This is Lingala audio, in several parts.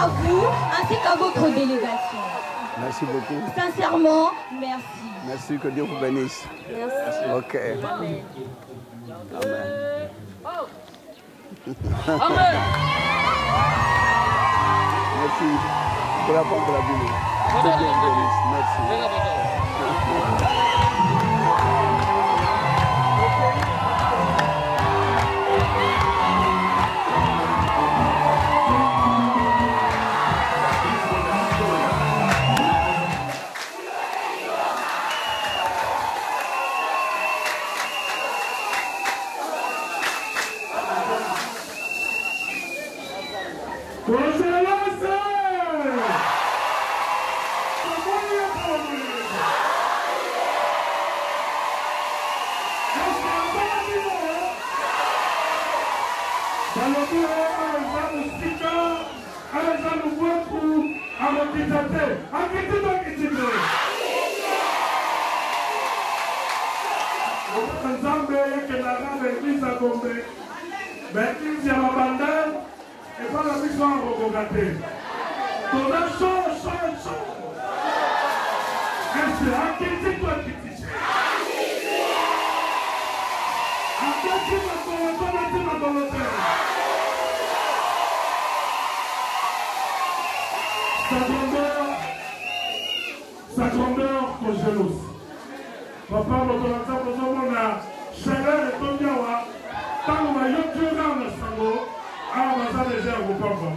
à vous ainsi qu'à votre délégation. Merci beaucoup. Sincèrement, merci. Merci, que Dieu vous bénisse. Merci. Ok. Amen. Amen. Amen. Merci pour la pompe de la Bible. Que Dieu vous bénisse. Merci. Sa grandeur congelos. Papa, notre enfant, nous avons la chaleur de ton yawa. Tant qu'on a eu tout dans le sango, alors on va déjà vous papa.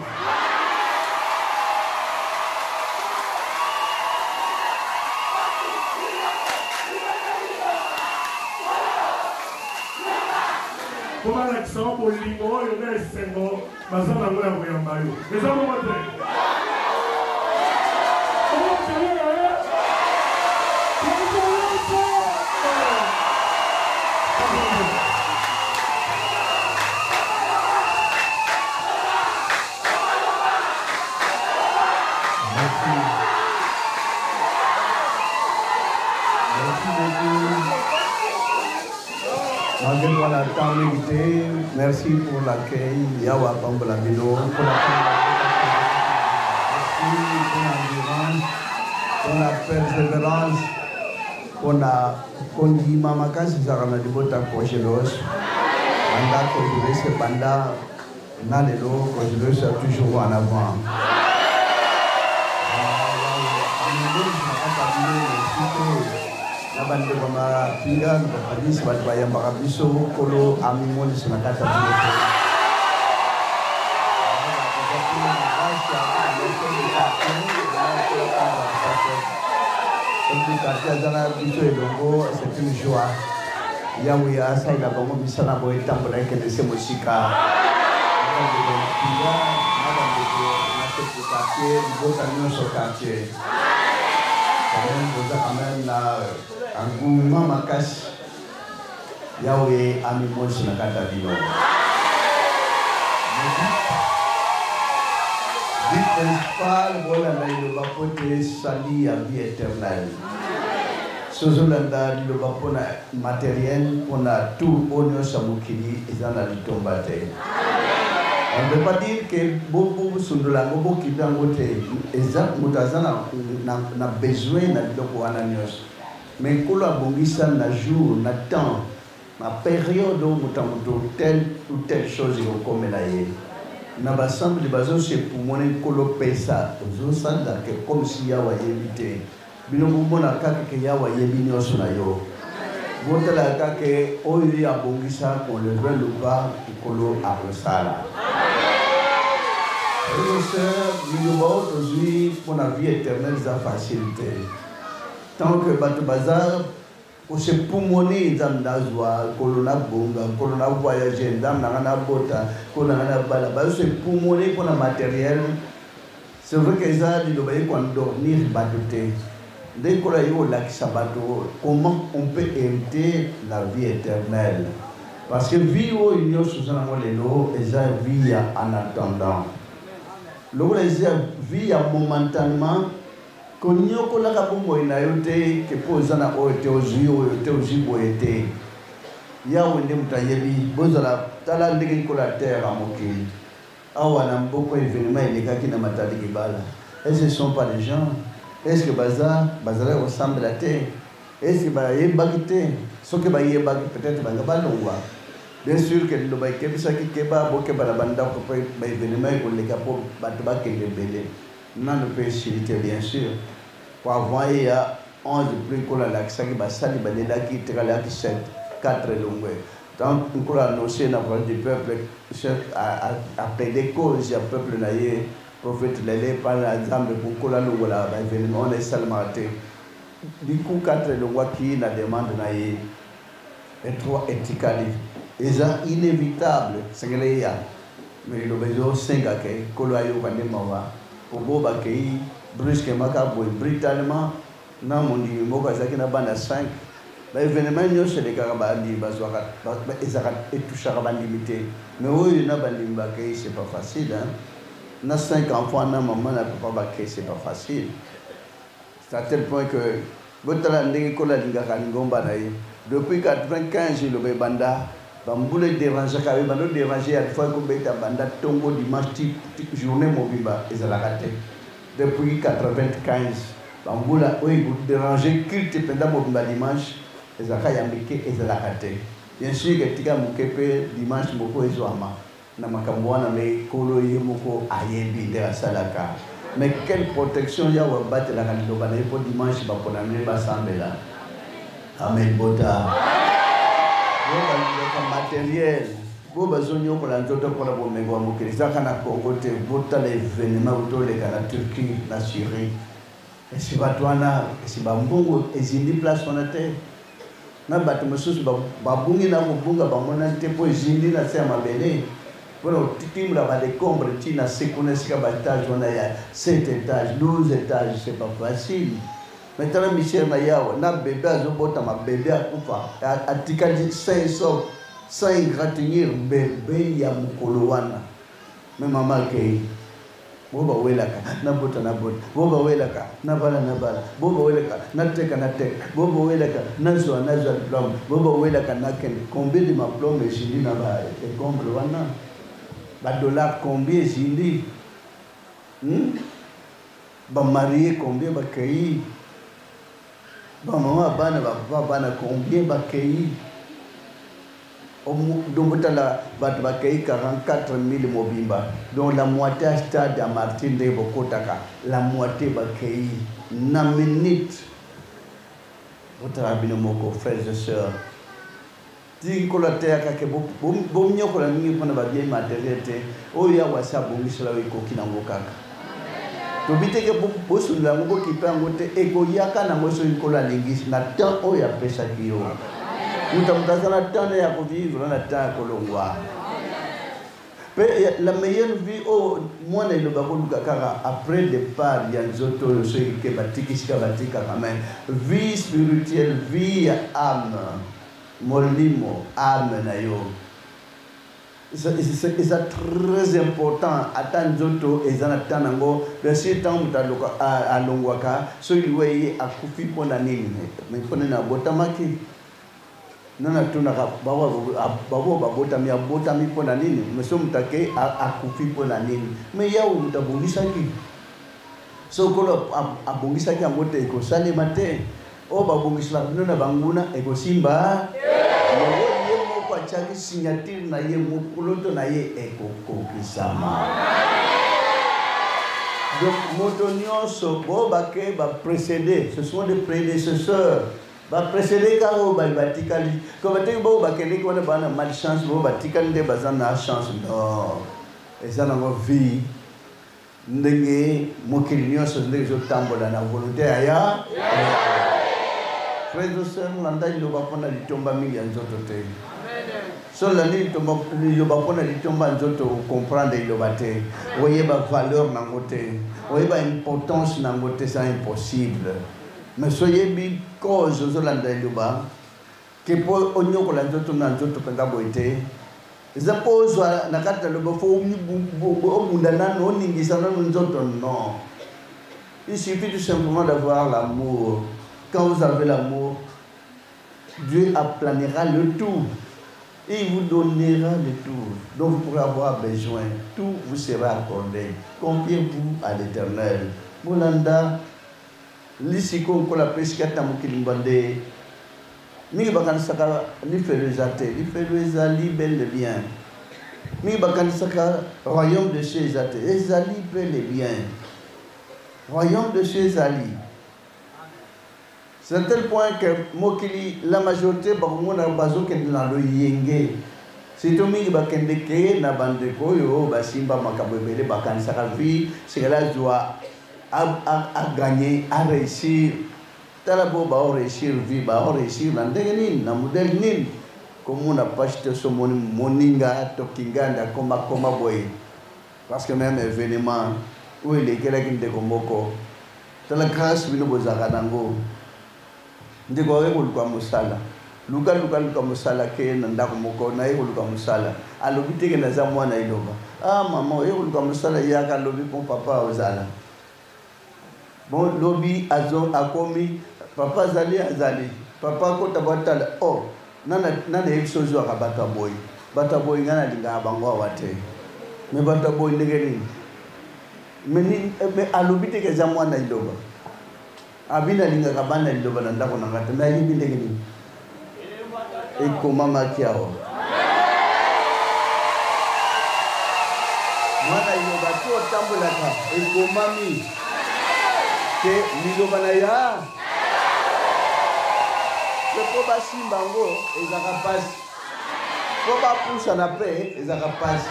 Pour l'accent, pour l'imo, il y a un sengo, mais ça n'a pas l'air de maillot. Mais ça va montrer. Malgré la temps limité, merci pour l'accueil, Yawa Pambolabino, pour la persévérance, pour la condima makasi zarana di bota kojelos, anda kojelos ke banda nalelo kojelos toujours en avant. Nabande kama pinga habis batbaya makabiso kolo amimon sinakata dito. C'est une joie. Yahweh a ça il a bon misana boy tambula que de musica. Anguma makas Yahweh amimon sinakata dino. Dit principal bola na ilobapote sali à vie éternelle. Sozolanda ilobapona matériel pona tout onyo samukili izana litombate. On ne peut pas dire que beaucoup sundola beaucoup qui dans côté exact mutazana na besoin na biloko ananios. Mais kolo bongisa na jour na temps na période où mutamuto telle ou telle chose au comme na ye. Na basamble de bazo c'est pour mon kolo pesa zo sanda que comme si yawa yebite. Bino mbona kaka ke yawa yebinyo sona yo. Botala kaka oyi abongisa qu'on le veut ou pas kolo akosala. Frères et sœurs, nous avons aujourd'hui pour la vie éternelle sa facilité. Tant que Bato Bazar, on se poumonner dans la joie, qu'on a bonga, qu'on a voyagé dans la bota, qu'on a bala, on se poumonner pour le matériel. C'est vrai que ça, il doit y avoir dormir batoté. Dès qu'on a eu la sabato, comment on peut éviter la vie éternelle? Parce que vie où il y a sous un molélo, et ça vie en attendant. Lorsque vie momentanément, qu'on y a qu'on a kabumbo inayote que pose na ote ozio ote ozibo ete ya wende mutayebi bozala tala ndenge ko la terre amoki on a beaucoup d'événements et les gars qui n'ont pas de bala. Est-ce que ce ne sont pas des gens? Est-ce que Bazar ressemble à la terre? Est-ce que Baye Bagité? Ce que Baye Bag peut-être Bagabalonga. Bien sûr que le Baye Kebisa qui Keba, Bokeba la Banda, pour événements et pour les capots, Batba qui les belés. Non, le pays chilité, bien sûr. Pour avoir, il y a 11 plus que la Laxaki Bassali Balela qui est là qui 7, 4 longues. Donc, on a annoncé la parole du peuple à plaider cause, il y a peuple naïe, prophète Lélé, par l'exemple pour que la longue là, événement, on est seulement raté. Du coup, 4 longues qui la demande naïe, et 3 étiquettes. Et ça, inévitable, c'est que les gars, mais le besoin 5 à qui, Koloayo, Vandemawa, pour Boba Kei, brusquement, brutalement, non, mon Dieu, Mokazaki n'a pas 5. L'événement, c'est les Karabandi, et tout Charabandi limité. Mais oui, il n'a pas de c'est pas facile. On a 5 enfants, on a maman, n'a pas baqué, c'est pas facile. C'est à tel point que, depuis 95, le Banda, Bamboule déranger, Bamboule déranger, à fois que Beta Banda tombe dimanche, journée Mobiba, et ça l'a raté. Depuis 95, Bamboule, oui, vous dérangez, culte pendant Mobiba dimanche. Ezaka yambike ezala kate. Bien sûr que tika mukepe dimanche moko ezwama. Na makamwana me kolo yemoko ayebi de salaka. Mais quelle protection ya wa battre la kandoba na pour dimanche ba pona ne ba sambela. Amen bota. Bo ba matériel. Bo ba zonyo ko la nzoto ko la bo mengo mo kirisa na Congo te bota les événements autour de la Turquie, la Syrie. Et si ba twana, si ba mbongo ezindi place on a terre. Na bato mosusu babungi na kobunga bamona te po ezindi na se ya mabele mpona otimula badécombre ntina se kuna esika baétage wana ya 7 étages 12 étages c'est pas facile maintenant misère na yawa na bébé azobotama bébé akufa atikali 500 sans égratigner bébé ya mokolo wana me mama akei boba welaka na bota boba welaka na bala boba welaka na teka boba welaka na zwa diplôme boba welaka na ken combien de ma diplôme ezindi na ba et comble wana ba dollar combien ezindi ba marié combien ba kei ba mama bana ba papa bana combien ba kei donc la batbakei 44 000 mobimba donc la moitié à stade à Martin de Bokotaka la moitié bakei na minute votre abino moko frères et sœurs ti ko la terre ka bom nyoko la mingi pona ba bien matériel te o ya wasa bongi sala ko kinango kaka to biteke bo sula ngo ki pango te ego yaka na ngo so ko la lingis na temps o ya pesa kiyo utamtazana tano ya kuvivre na tano kolongwa la meilleure vie au mwana iloba koluka kaka après le départ ya nzoto yo so ke batikisika batika quand même vie spirituelle vie âme molimo âme na yo c'est très important ata nzoto ezana tanango basi tant mutaloka alongwaka so liwe akufi pona nini mais pona na botamaki nana tuna babo babota mi abota mi pona nini meso mutake akufi pona nini me yawo mutabungisa ki so kolo abungisa ki amote ko sale mate o babungisa nona banguna eko simba ye mo kwa chaki signature na ye mo kuloto na ye eko kokisama donc motonio so bo bake ba précédé ce sont des prédécesseurs ba précédé ka o ba batikali ko bateki bo bakeli ko na bana malchance bo batikali de bazana chance non ezana ngo vie ndenge mokili nyonso ndenge zotambola na volonté ya frère sœur landa iloba pona litomba mingi ya nzoto te so la ni tomba iloba pona litomba nzoto comprendre iloba te oyeba valeur nango te oyeba importance nango te c'est impossible. Mais soyez bien cause aux Hollandais que pour onyoko la nzoto na nzoto penda boite zapozo na kata le bofo omundana no ningisa na nzoto non il suffit tout simplement d'avoir l'amour. Quand vous avez l'amour, Dieu aplanera le tout. Et il vous donnera le tout dont vous pourrez avoir besoin. Tout vous sera accordé. Confiez-vous à l'Éternel. Moulanda, l'isiko ko la pescata mukilimbande. Mi bakan saka li felezate, li felezali bel et bien. Mi bakan saka royaume de chez Zate, ezali bel et bien. Royaume de chez Zali. C'est à tel point que Mokili, la majorité, Bakumona Bazo Kendina lo yenge. C'est tout mi bakende ke na bande koyo basimba makabwebele bakan saka vie, c'est que là doit à gagner, à réussir. Talabo ba réussir vie, ba réussir na ndenge na modèle nini. Comme on a pas acheté ce moninga tokinganda koma boy. Parce que même événement où il est quelqu'un de Komoko. Tala grâce bino bozaka nango. Ndeko eko luka musala. Luka musala ke na ndako moko na eko luka musala. Alobi teke na za mwana iloba. Ah maman eko luka musala yaka lobi pour papa ozala. Bon lobi azo akomi papa azali. Papa ko tabatala oh nana episozo akabata boy. Bata boy ngana linga bango wate. Me bata boy ndegeni. Me alobi teke za mwana iloba. Abina linga kabana liloba na ndako na ngata na yibi ndegeni. Eko mama kiao. Mwana iloba to tambula ka eko mami. Ke liloba na ya. Ko ba simbango ezaka pasi. Ko ba pusa na pe ezaka pasi.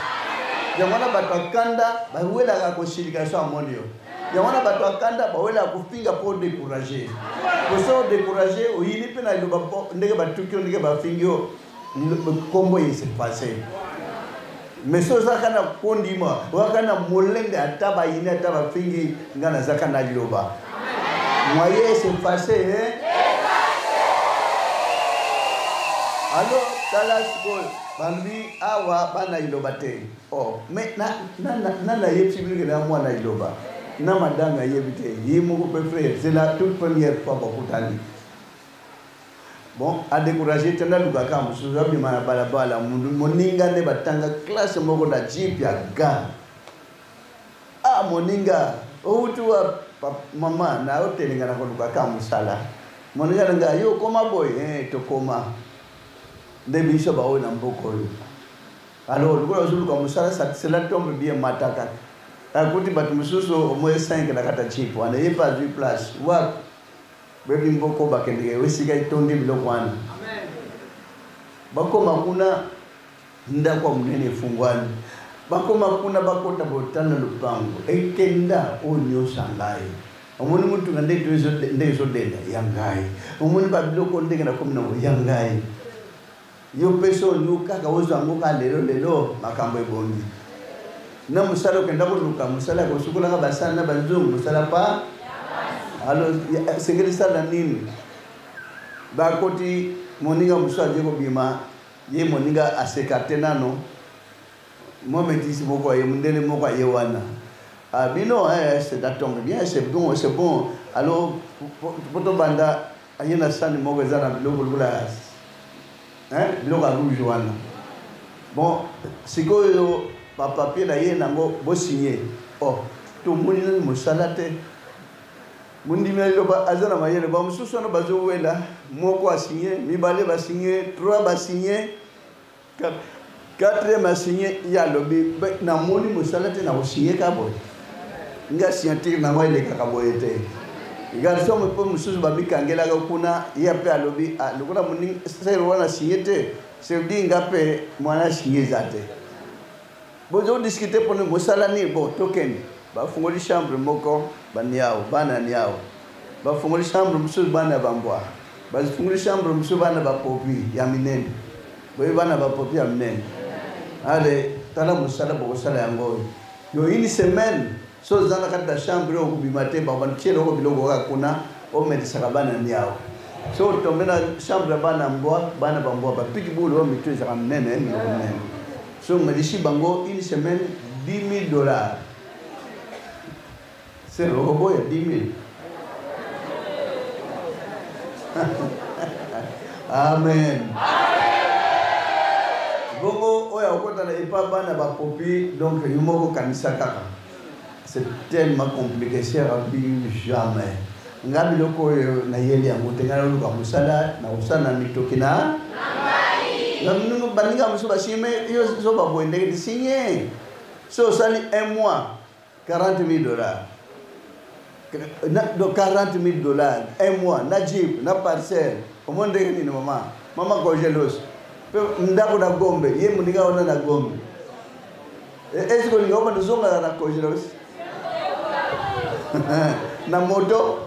Yamana batakanda ba wela ka koshirika so amonio. Yamana batakanda ba wela kupinga pour décourager. Pour se décourager o yini pe na iloba ndenge batukyo ndenge ba fingio kombo yese passé. Mais so zakana kondima wakana molende ataba yini ataba fingi ngana zakana liloba. Moye se passé alors talasco bambi awa bana ilobate oh mais na yepsibili na mwana iloba na madanga yebite yimu ko frère c'est la toute première fois pour kutali bon a décourager tanda lugaka musuza bima balabala moninga ne batanga classe moko da jeep ya ga ah moninga outua mama na hotelinga na ko lugaka musala moninga nga yo koma boy to koma Debi so bawo na mboko yo. Alors le gros jour comme ça cela tombe bien mataka. Akuti batu mususu au moins 5 na kata chip. On n'est pas du place. Wa bebi mboko bakende wesika itonde biloko wana. Amen. Bako makuna nda kwa mnene fungwani. Bako makuna bakota botana lupango. Ekenda onyo sangai. Omuni mutu ngande tuzo ndezo denda yangai. Omuni babiloko ndenge na komina yangai. Yo peso nuka kawozo anguka lelo makambo ebondi na musala kenda kuluka musala ko sukula ka basana banzungu musala pa alo sengeli sala nini bakoti moninga musala jeko bima ye moninga asekate nano momenti moko ye mundele moko ye wana abino c'est d'attendre bien c'est bon alors poto banda ayena sani moko ezana biloko lula biloko rouge wana bon sikoyo pa papier na ye nango bo signer oh to moni na musala te mundi melo ba azana mayele ba mususu no bazo wela moko a signer mibale ba signer 3 ba signer 4 ba signer ya lobi na moni musala te na bo signer ka boy nga scientifique na wele ka boyete garso mo po mususu ba bikangela ka kuna ya pe alobi lokona muni sero wana siete se dinga pe mwana siezate bozo discuter pour musala ni bo token ba fungoli chambre moko baniao bana niao ba fungoli chambre mususu bana bambwa ba fungoli chambre mususu bana ba popi ya minene boye bana ba popi ya minene ale tala musala bo sala yango yo ini semaine so zana kata chambre au bimate baba nchelo ko biloko ka kuna o medisa bana niao so tombena chambre bana mbwa bana bambwa ba pitbull o mitwe za nene ni nene so medishi bango une semaine $10,000 c'est le robot ya 10,000 amen okota na epaba na ba popi donc yumoko kanisa kaka. C'est tellement compliqué, cher Rabbi, jamais. Ngabi loko na yeli yango tengala luka musala na usana mitokina. Ngamnu baninga musuba shime yo zo ba boende de signer. So sali un mois $40,000. Donc $40,000 un mois na jeep na parcelle. Omonde ni mama. Mama ko jealous. Ndako na Gombe, ye muninga ona na Gombe. Est-ce que ngoma ndozonga na ko jealous? Na moto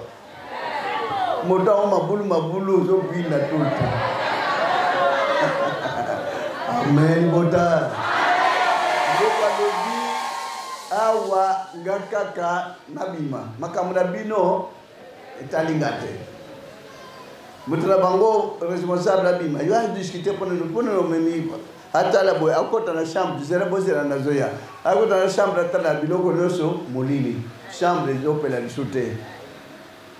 mabulu zo bina tuta. Amen bota. Ngoba dobi awa ngakaka nabima makamuna bino etalingate. Mutra bango responsable abima yo a discuter pour nous memi atala boy akota na chambre zera bozera na zoya akota na chambre atala biloko noso molili chambre zopela lisute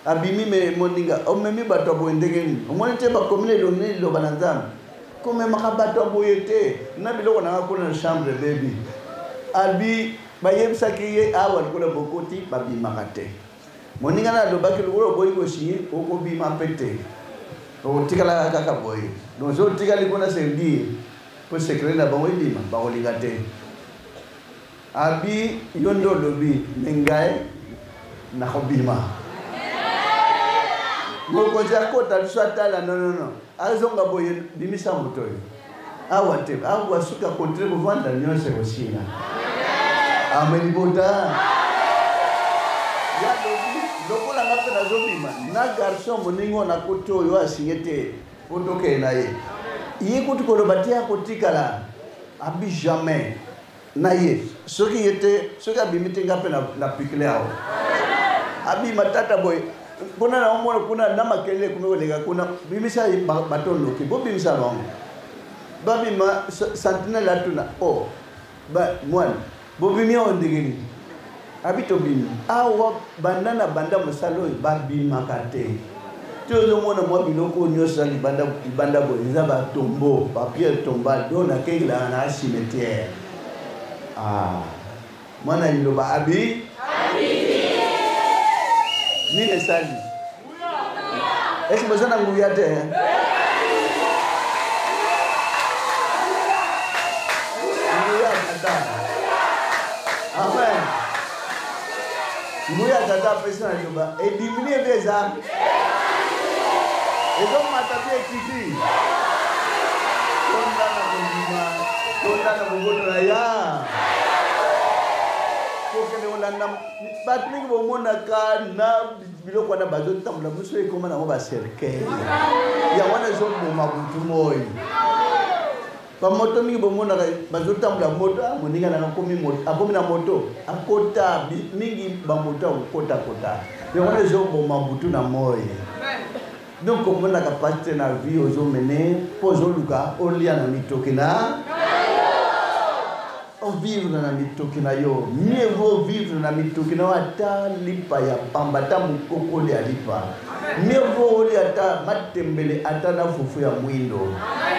abimi me moninga o memi bato boy ndengeni o monite ba commune lo bananzam comme makabato boyete na biloko na akona na chambre baby abi bayebsa kiye awa kola bokoti babima kate moninga na lo bakelo boy ko shi o ko bima pete o tikala kaka boy donc so tikali kona se di pour secret na bango bima ba oligate abi yondo lobi mengai na hobima mo ko ja ko ta swatala no azonga boy bimisa motoyo awate awa suka kontre ko vanda nyose ko sina amen bota ya lokola ngapa na zobima na garçon moningo na koto yo asinyete potoke na ye yi kuti ko lobatia kotikala abi jamais na ye soki yete soki abimite ngapa na pikle awo abi matata boy kuna na omona kuna na makele kumeolega kuna bimisa batondo ki bo bimisa longo babima sentinelle atuna oh ba mwan bo bimia ondegeni abito bimi awa bandana banda musalo babima kate tozo mona mwa biloko nyosa libanda bo nzaba tombo papier tomba dona kengla na cimetière mwana liloba abi Nine sali. Est-ce que vous avez un gouillate? Amen. Gouillate tata personne à Yoba. Et diminuer les âmes. Et donc ma table est ici. Kondana bongoto ya. Batling bomona kana biloko na bazo tambula muso ekoma na ba cercle ya wana zo boma butu moyi ba moto mingi bomona bazo tambula moto moninga na komi moto akomi na moto akota mingi ba moto akota ya wana zo boma butu na moyi donc komona capacité na vie ozo mener pozo luka olia na mitoki na on vivre na mitoki na yo mieux vaut vivre na mitoki na ata lipa ya pamba ta mukoko le alipa mieux vaut oli ata matembele ata na fufu ya mwindo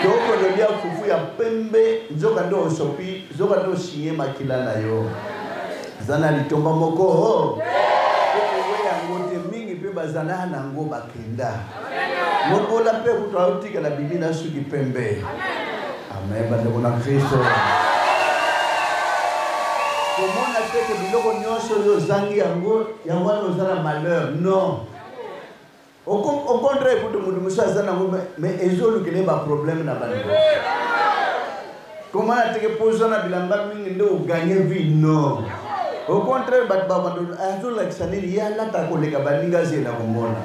toko le lia fufu ya pembe nzoka ndo osopi nzoka ndo sinye makila na yo zana litomba moko ho we ya ngote mingi pe bazana na ngo bakenda mokola pe kutautika na bibi na suki pembe amen bande bona Kristo. Comment on a fait que biloko nyonso yo zangi yango wana ozala malheur non au contraire pour mudu musa zana mais ezolu kele ba problème na bando comment on a teke pozona bilamba mingi ndo gagner vie non au contraire bat bando azolu kisanili ya lata koleka baninga zena komona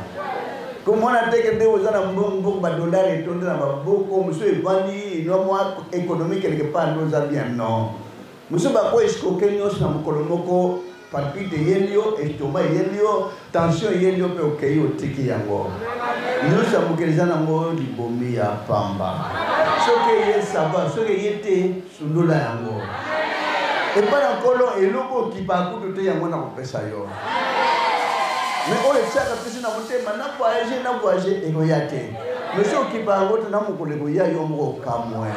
comment on a teke ndo ozana mbongo ba dollar etonde na baboko muso evandi no moi économique quelque part nous a bien non. Muso bako eskoke nyos na mukolomoko palpite yelio estoma yelio tension yelio pe okeyo tiki yango nyusa mukelizana ngo libomi ya pamba soke ye sava soke yete sundula yango e para kolo eloko kipakuto te yango na kopesa yo mais o etsaka pesi na mutema na voyager ego yate mais soke kipango to na mukolego ya yo mo kamwe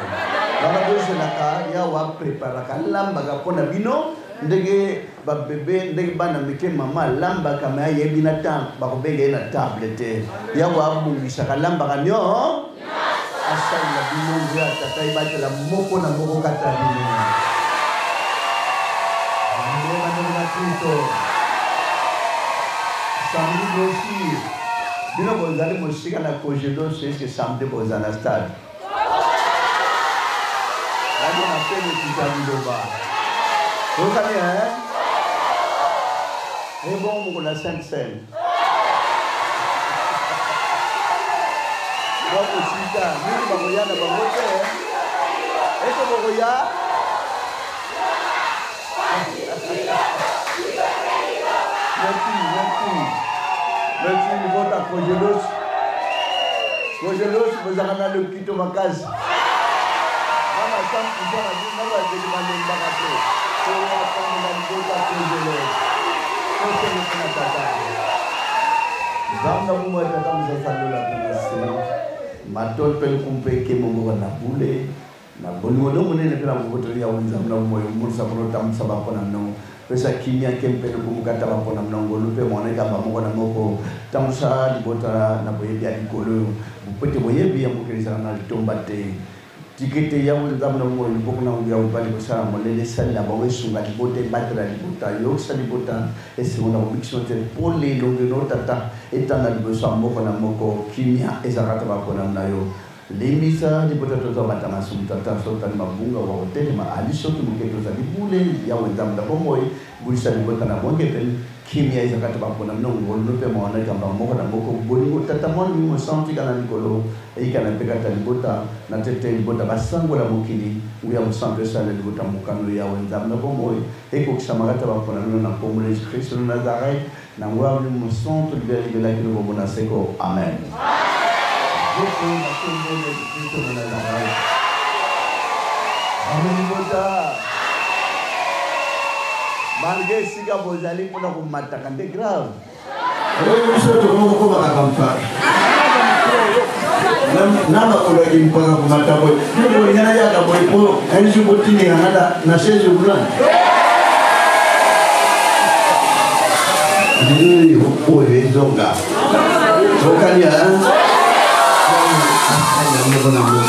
Baka bozelaka ya wa prepara ka lamba ka pona bino ndenge ba bebe ndenge bana mike mama lamba kama yebina tam ba ko benge na tablete ya wa bungisa ka lamba ka nyo asala bino ya tatai ba tela moko na moko kata bino ande bana na Kristo samedi dosi bino bozali mosika na kojedo c'est que samedi bozana stade Lagi nak pergi kita berdoa. Bukan ya? Hebong mula sen. Bagus kita. Ni bagoya na bagote. Itu bagoya. Nanti vota kojelos. Kojelos bersama lalu kita makas. Sama juga di mana jadi banding bagaimana? Saya akan menentukan kojelos. Kojelos nak datang. Zaman umur datang sesuatu lagi nasi. Matot pelkumpe kemungu na bule. Na bulu mana ni kalau betul dia zaman umur sabun tam sabab pun amno. Pesa kimia kempe pelkum kata apa pun amno golu pe mana kata apa pun amno ko. Tamsa di bota na boleh dia di golu. Bupati boleh biar mungkin sana di tombate. Jika dia yang zaman umur bukan orang yang balik besar, mulai salah bawa sungai di bota, batra di bota, yok sah di bota, semua orang mixon ter, poli longi nota tak, itu nak bersama bukan nama ko kimia, kata apa nama yo. Lemisa di bota tu zaman masuk tata sultan mabunga wa hotel ma aliso tu mungkin tu tadi boleh yang zaman dah bomoy, bursa di bota nama mungkin kimia kata apa nama nong, lupa mau nak gambar mau nama ko boleh tata mon mi musanti kanan kolo. Ikan yang pegang di bota, nanti di bota basang bola mungkin uya musampe sana di bota mukan uya wenzam na bomoy. Ekok sama kata apa nama na pomulej Kristus Nazaret, na uya musanto di bela kilo bomona seko. Amen. Buku na pomulej Kristus Nazaret. Amen di bota. Marge sika bozali pun aku matakan de grave. Kalau bisa tu kamu bakal kampak. Nama kalau impara pemata boy, ni boy ni aja tak boy pun, ini sebut ini yang ada nasi sebulan. Ini boy zonga, zonga ni ah, yang mana mana